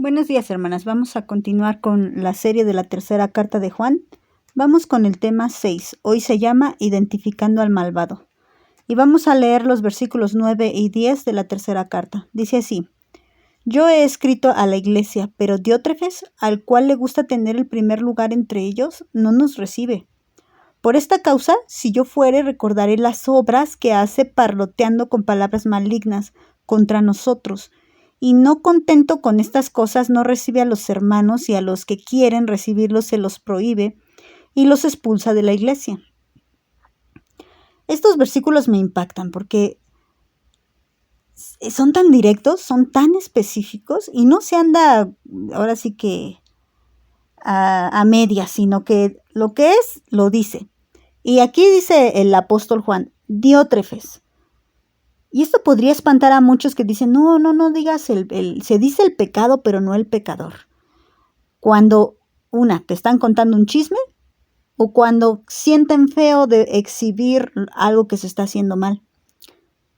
Buenos días, hermanas. Vamos a continuar con la serie de la tercera carta de Juan. Vamos con el tema 6. Hoy se llama Identificando al malvado. Y vamos a leer los versículos 9 y 10 de la tercera carta. Dice así: Yo he escrito a la iglesia, pero Diótrefes, al cual le gusta tener el primer lugar entre ellos, no nos recibe. Por esta causa, si yo fuere, recordaré las obras que hace parloteando con palabras malignas contra nosotros. Y no contento con estas cosas, no recibe a los hermanos, y a los que quieren recibirlos se los prohíbe y los expulsa de la iglesia. Estos versículos me impactan porque son tan directos, son tan específicos y no se anda ahora sí que a medias, sino que lo que es, lo dice. Y aquí dice el apóstol Juan, Diótrefes. Y esto podría espantar a muchos que dicen, no digas se dice el pecado, pero no el pecador. Cuando, te están contando un chisme, o cuando sienten feo de exhibir algo que se está haciendo mal.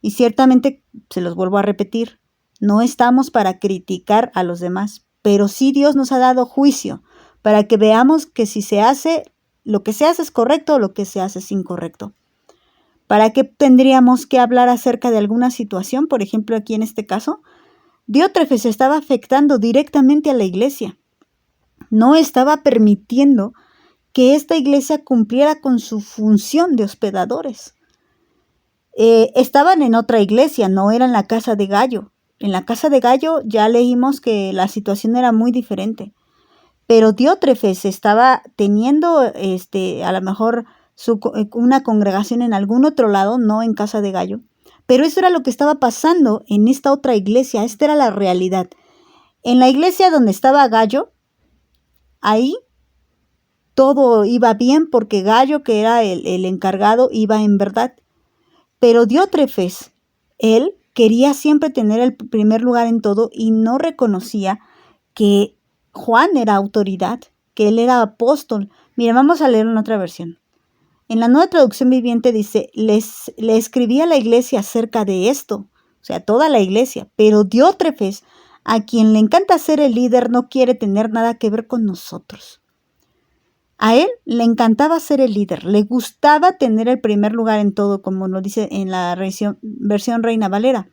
Y ciertamente, se los vuelvo a repetir, no estamos para criticar a los demás, pero sí Dios nos ha dado juicio, para que veamos que si se hace, lo que se hace es correcto o lo que se hace es incorrecto. ¿Para qué tendríamos que hablar acerca de alguna situación? Por ejemplo, aquí en este caso, Diótrefes estaba afectando directamente a la iglesia. No estaba permitiendo que esta iglesia cumpliera con su función de hospedadores. Estaban en otra iglesia, no era en la casa de Gallo. En la casa de Gallo ya leímos que la situación era muy diferente. Pero Diótrefes estaba teniendo a lo mejor una congregación en algún otro lado, no en casa de Gallo. Pero eso era lo que estaba pasando en esta otra iglesia, esta era la realidad. En la iglesia donde estaba Gallo, ahí todo iba bien porque Gallo, que era el encargado, iba en verdad. Pero Diótrefes, él quería siempre tener el primer lugar en todo y no reconocía que Juan era autoridad, que él era apóstol. Mira, vamos a leer en otra versión. En la Nueva Traducción Viviente dice, le escribí a la iglesia acerca de esto, o sea, toda la iglesia, pero Diótrefes, a quien le encanta ser el líder, no quiere tener nada que ver con nosotros. A él le encantaba ser el líder, le gustaba tener el primer lugar en todo, como lo dice en la versión Reina Valera.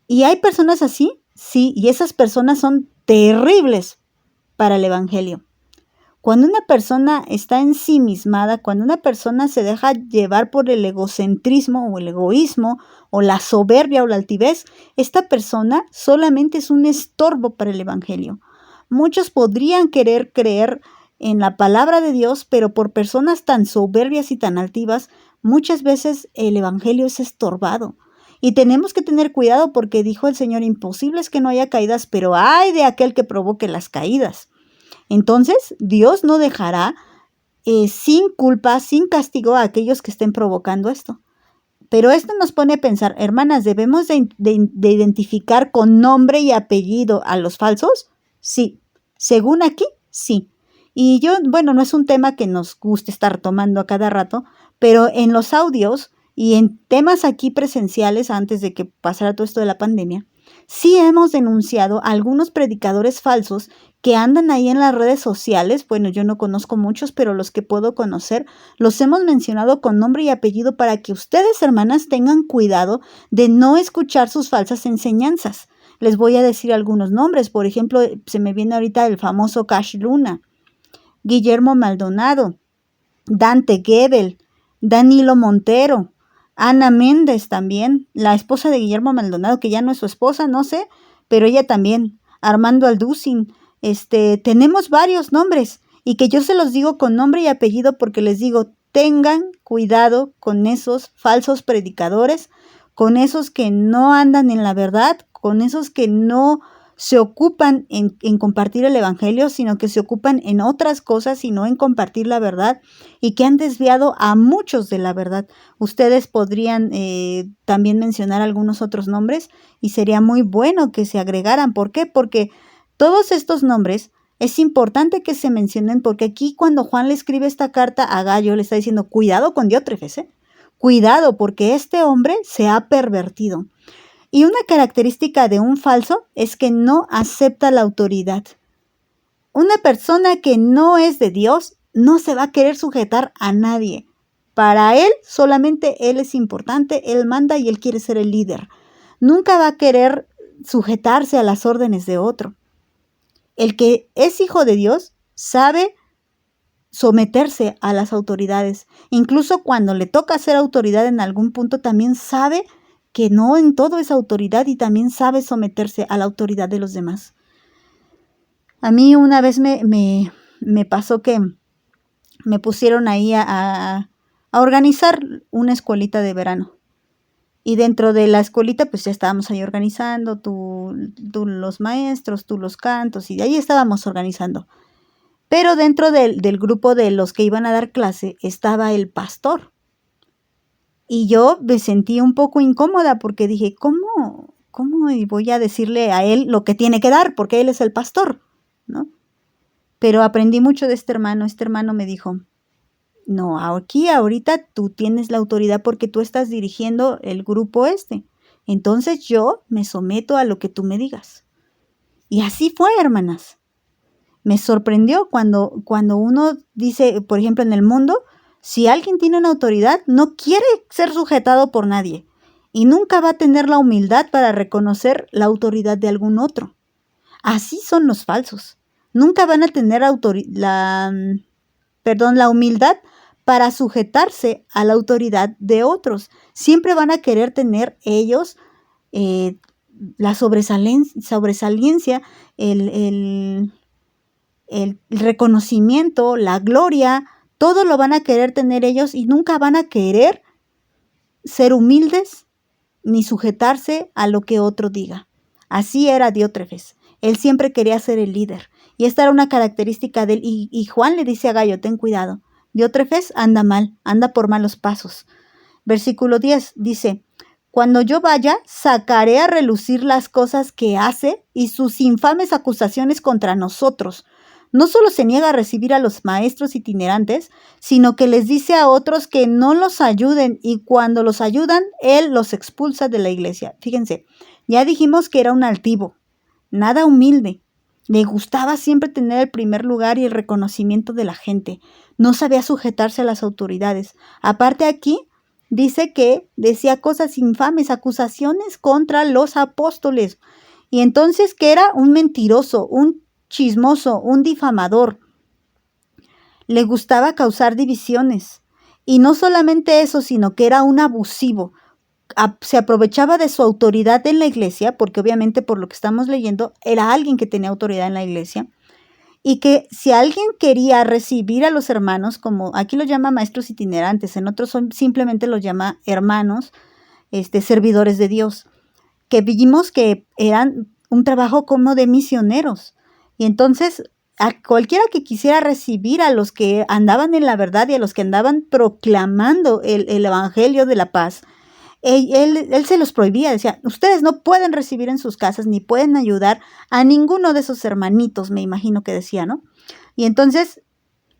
¿Y hay personas así? Sí, y esas personas son terribles para el evangelio. Cuando una persona está ensimismada, cuando una persona se deja llevar por el egocentrismo o el egoísmo o la soberbia o la altivez, esta persona solamente es un estorbo para el evangelio. Muchos podrían querer creer en la palabra de Dios, pero por personas tan soberbias y tan altivas, muchas veces el evangelio es estorbado. Y tenemos que tener cuidado porque dijo el Señor, imposible es que no haya caídas, pero ay de aquel que provoque las caídas. Entonces, Dios no dejará sin culpa, sin castigo a aquellos que estén provocando esto. Pero esto nos pone a pensar, hermanas, ¿debemos de identificar con nombre y apellido a los falsos? Sí. Según aquí, sí. Y no es un tema que nos guste estar tomando a cada rato, pero en los audios y en temas aquí presenciales, antes de que pasara todo esto de la pandemia, sí hemos denunciado a algunos predicadores falsos que andan ahí en las redes sociales. Bueno, yo no conozco muchos, pero los que puedo conocer los hemos mencionado con nombre y apellido para que ustedes, hermanas, tengan cuidado de no escuchar sus falsas enseñanzas. Les voy a decir algunos nombres. Por ejemplo, se me viene ahorita el famoso Cash Luna, Guillermo Maldonado, Dante Gebel, Danilo Montero, Ana Méndez también, la esposa de Guillermo Maldonado, que ya no es su esposa, no sé, pero ella también, Armando Alducin. Tenemos varios nombres y que yo se los digo con nombre y apellido porque les digo, tengan cuidado con esos falsos predicadores, con esos que no andan en la verdad, con esos que no se ocupan en compartir el evangelio, sino que se ocupan en otras cosas y no en compartir la verdad, y que han desviado a muchos de la verdad. Ustedes podrían también mencionar algunos otros nombres y sería muy bueno que se agregaran. ¿Por qué? Porque todos estos nombres es importante que se mencionen, porque aquí cuando Juan le escribe esta carta a Gallo le está diciendo, cuidado con Diótrefes, cuidado porque este hombre se ha pervertido. Y una característica de un falso es que no acepta la autoridad. Una persona que no es de Dios no se va a querer sujetar a nadie. Para él, solamente él es importante, él manda y él quiere ser el líder. Nunca va a querer sujetarse a las órdenes de otro. El que es hijo de Dios sabe someterse a las autoridades. Incluso cuando le toca ser autoridad en algún punto, también sabe que no en todo es autoridad y también sabe someterse a la autoridad de los demás. A mí una vez me pasó que me pusieron ahí a organizar una escuelita de verano. Y dentro de la escuelita, pues ya estábamos ahí organizando, tú los maestros, tú los cantos, y de ahí estábamos organizando. Pero dentro del grupo de los que iban a dar clase estaba el pastor. Y yo me sentí un poco incómoda porque dije, ¿cómo voy a decirle a él lo que tiene que dar? Porque él es el pastor, ¿no? Pero aprendí mucho de este hermano. Este hermano me dijo, no, aquí ahorita tú tienes la autoridad porque tú estás dirigiendo el grupo este. Entonces yo me someto a lo que tú me digas. Y así fue, hermanas. Me sorprendió cuando uno dice, por ejemplo, en el mundo, si alguien tiene una autoridad, no quiere ser sujetado por nadie. Y nunca va a tener la humildad para reconocer la autoridad de algún otro. Así son los falsos. Nunca van a tener la humildad para sujetarse a la autoridad de otros. Siempre van a querer tener ellos la sobresaliencia, el reconocimiento, la gloria, todo lo van a querer tener ellos y nunca van a querer ser humildes ni sujetarse a lo que otro diga. Así era Diótrefes. Él siempre quería ser el líder. Y esta era una característica de él. Y Juan le dice a Gayo, ten cuidado. Diótrefes anda mal, anda por malos pasos. Versículo 10 dice, cuando yo vaya, sacaré a relucir las cosas que hace y sus infames acusaciones contra nosotros. No solo se niega a recibir a los maestros itinerantes, sino que les dice a otros que no los ayuden y cuando los ayudan, él los expulsa de la iglesia. Fíjense, ya dijimos que era un altivo, nada humilde. Le gustaba siempre tener el primer lugar y el reconocimiento de la gente. No sabía sujetarse a las autoridades. Aparte aquí, dice que decía cosas infames, acusaciones contra los apóstoles. Y entonces que era un mentiroso, un chismoso, un difamador. Le gustaba causar divisiones. Y no solamente eso, sino que era un abusivo. Se aprovechaba de su autoridad en la iglesia, porque obviamente por lo que estamos leyendo, era alguien que tenía autoridad en la iglesia. Y que si alguien quería recibir a los hermanos, como aquí los llama maestros itinerantes, en otros simplemente los llama hermanos, servidores de Dios, que vimos que eran un trabajo como de misioneros. Y entonces a cualquiera que quisiera recibir a los que andaban en la verdad y a los que andaban proclamando el evangelio de la paz, él se los prohibía, decía, ustedes no pueden recibir en sus casas ni pueden ayudar a ninguno de esos hermanitos, me imagino que decía, ¿no? Y entonces,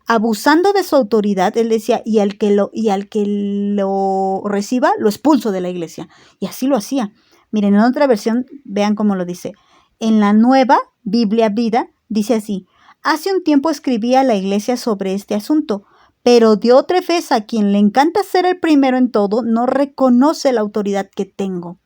abusando de su autoridad, él decía, y al que lo reciba, lo expulso de la iglesia. Y así lo hacía. Miren, en otra versión, vean cómo lo dice. En la Nueva Biblia Vida, dice así, hace un tiempo escribí a la iglesia sobre este asunto, pero Diótrefes, a quien le encanta ser el primero en todo, no reconoce la autoridad que tengo.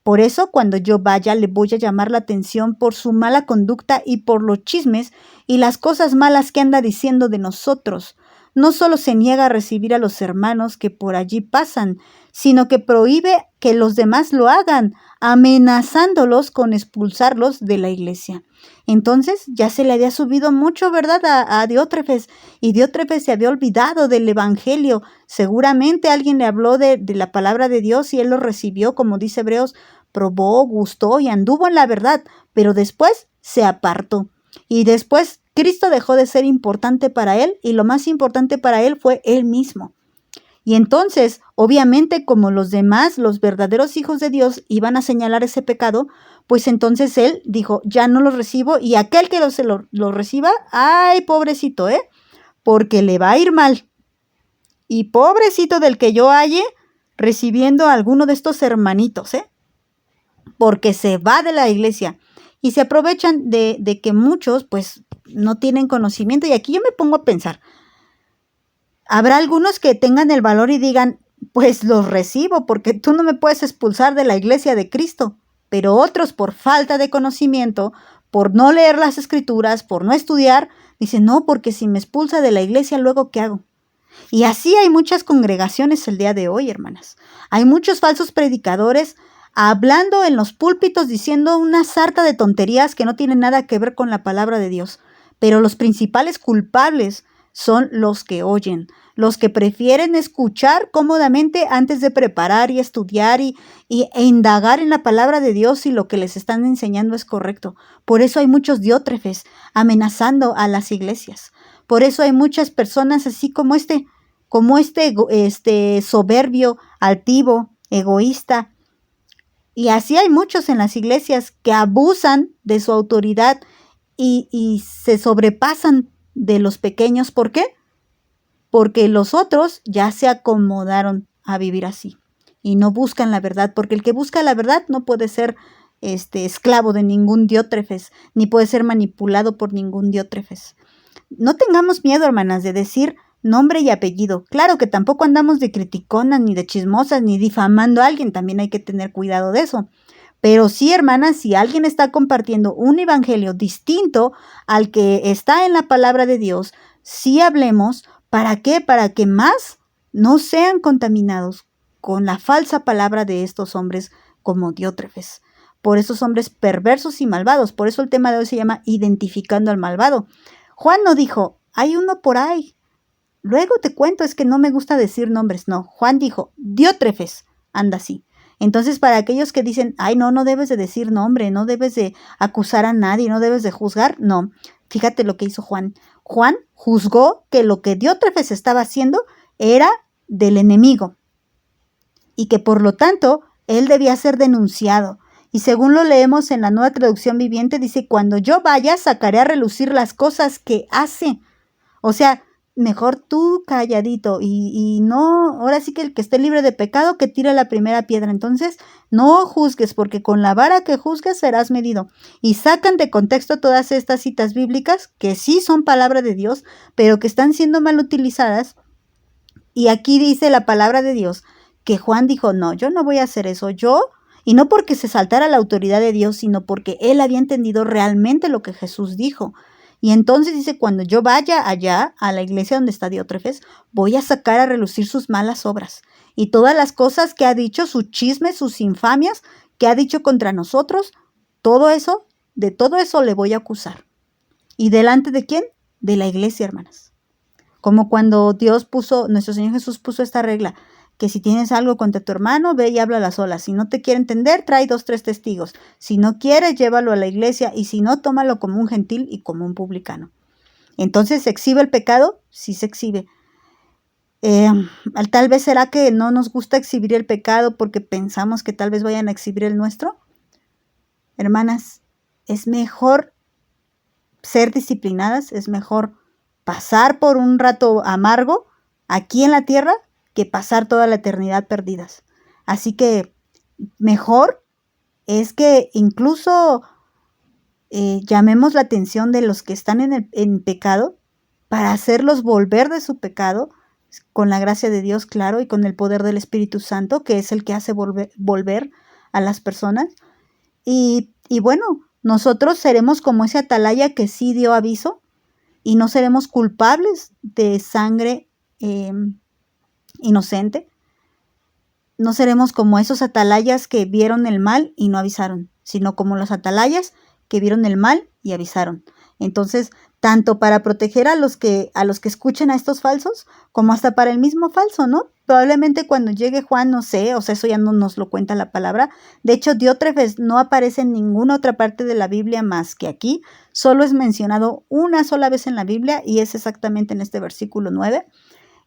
Por eso, cuando yo vaya, le voy a llamar la atención por su mala conducta y por los chismes y las cosas malas que anda diciendo de nosotros. No solo se niega a recibir a los hermanos que por allí pasan, sino que prohíbe que los demás lo hagan, amenazándolos con expulsarlos de la iglesia. Entonces ya se le había subido mucho, ¿verdad?, a Diótrefes, y Diótrefes se había olvidado del evangelio. Seguramente alguien le habló de la palabra de Dios y él lo recibió, como dice Hebreos, probó, gustó y anduvo en la verdad, pero después se apartó. Y después Cristo dejó de ser importante para él y lo más importante para él fue él mismo. Y entonces, obviamente, como los demás, los verdaderos hijos de Dios, iban a señalar ese pecado, pues entonces él dijo, ya no lo recibo, y aquel que lo reciba, ¡ay, pobrecito, porque le va a ir mal! Y pobrecito del que yo halle recibiendo a alguno de estos hermanitos, porque se va de la iglesia y se aprovechan de que muchos pues no tienen conocimiento. Y aquí yo me pongo a pensar, habrá algunos que tengan el valor y digan, pues los recibo porque tú no me puedes expulsar de la iglesia de Cristo, pero otros por falta de conocimiento, por no leer las escrituras, por no estudiar, dicen, no, porque si me expulsa de la iglesia, ¿luego qué hago? Y así hay muchas congregaciones el día de hoy, hermanas. Hay muchos falsos predicadores hablando en los púlpitos diciendo una sarta de tonterías que no tienen nada que ver con la palabra de Dios. Pero los principales culpables son los que oyen, los que prefieren escuchar cómodamente antes de preparar y estudiar e indagar en la palabra de Dios si lo que les están enseñando es correcto. Por eso hay muchos diótrefes amenazando a las iglesias. Por eso hay muchas personas así como este soberbio, altivo, egoísta. Y así hay muchos en las iglesias que abusan de su autoridad y se sobrepasan de los pequeños. ¿Por qué? Porque los otros ya se acomodaron a vivir así y no buscan la verdad, porque el que busca la verdad no puede ser esclavo de ningún diótrefes, ni puede ser manipulado por ningún diótrefes. No tengamos miedo, hermanas, de decir nombre y apellido. Claro que tampoco andamos de criticonas, ni de chismosas, ni difamando a alguien. También hay que tener cuidado de eso. Pero sí, hermanas, si alguien está compartiendo un evangelio distinto al que está en la palabra de Dios, sí hablemos. ¿Para qué? Para que más no sean contaminados con la falsa palabra de estos hombres como diótrefes. Por esos hombres perversos y malvados. Por eso el tema de hoy se llama identificando al malvado. Juan no dijo, hay uno por ahí. Luego te cuento, es que no me gusta decir nombres. No, Juan dijo, diótrefes, anda así. Entonces, para aquellos que dicen, ay, no debes de decir nombre, no debes de acusar a nadie, no debes de juzgar, no. Fíjate lo que hizo Juan. Juan juzgó que lo que Diótrefes estaba haciendo era del enemigo y que por lo tanto él debía ser denunciado. Y según lo leemos en la Nueva Traducción Viviente, dice, cuando yo vaya, sacaré a relucir las cosas que hace. O sea, mejor tú calladito y no, ahora sí que el que esté libre de pecado que tire la primera piedra. Entonces, no juzgues, porque con la vara que juzgues serás medido. Y sacan de contexto todas estas citas bíblicas, que sí son palabra de Dios, pero que están siendo mal utilizadas. Y aquí dice la palabra de Dios, que Juan dijo, no, yo no voy a hacer eso, y no porque se saltara la autoridad de Dios, sino porque él había entendido realmente lo que Jesús dijo. Y entonces dice, cuando yo vaya allá a la iglesia donde está Diótrefes, voy a sacar a relucir sus malas obras y todas las cosas que ha dicho, sus chismes, sus infamias que ha dicho contra nosotros, de todo eso le voy a acusar. ¿Y delante de quién? De la iglesia, hermanas. Como cuando nuestro Señor Jesús puso esta regla, que si tienes algo contra tu hermano, ve y háblala sola. Si no te quiere entender, trae 2, 3 testigos. Si no quieres, llévalo a la iglesia. Y si no, tómalo como un gentil y como un publicano. Entonces, ¿se exhibe el pecado? Sí se exhibe. Tal vez será que no nos gusta exhibir el pecado porque pensamos que tal vez vayan a exhibir el nuestro. Hermanas, es mejor ser disciplinadas, es mejor pasar por un rato amargo aquí en la tierra que pasar toda la eternidad perdidas. Así que mejor es que incluso llamemos la atención de los que están en pecado para hacerlos volver de su pecado con la gracia de Dios, claro, y con el poder del Espíritu Santo, que es el que hace volver a las personas. Y bueno, nosotros seremos como ese atalaya que sí dio aviso y no seremos culpables de sangre inocente. No seremos como esos atalayas que vieron el mal y no avisaron, sino como los atalayas que vieron el mal y avisaron. Entonces, tanto para proteger a los que escuchen a estos falsos, como hasta para el mismo falso, ¿no? Probablemente cuando llegue Juan, no sé, o sea, eso ya no nos lo cuenta la palabra. De hecho, Diótrefes no aparece en ninguna otra parte de la Biblia más que aquí. Solo es mencionado una sola vez en la Biblia y es exactamente en este versículo 9.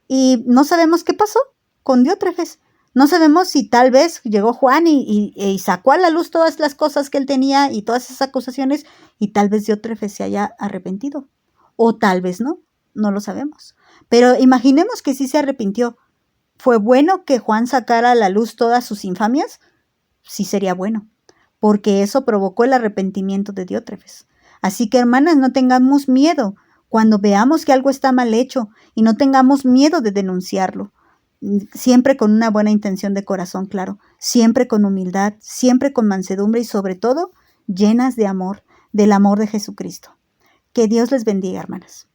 Y no sabemos qué pasó con Diótrefes. No sabemos si tal vez llegó Juan y sacó a la luz todas las cosas que él tenía y todas esas acusaciones y tal vez Diótrefes se haya arrepentido. O tal vez no lo sabemos. Pero imaginemos que sí se arrepintió. ¿Fue bueno que Juan sacara a la luz todas sus infamias? Sí sería bueno. porque eso provocó el arrepentimiento de Diótrefes. Así que, hermanas, no tengamos miedo cuando veamos que algo está mal hecho y no tengamos miedo de denunciarlo. Siempre con una buena intención de corazón, claro, siempre con humildad, siempre con mansedumbre y sobre todo llenas de amor, del amor de Jesucristo. Que Dios les bendiga, hermanas.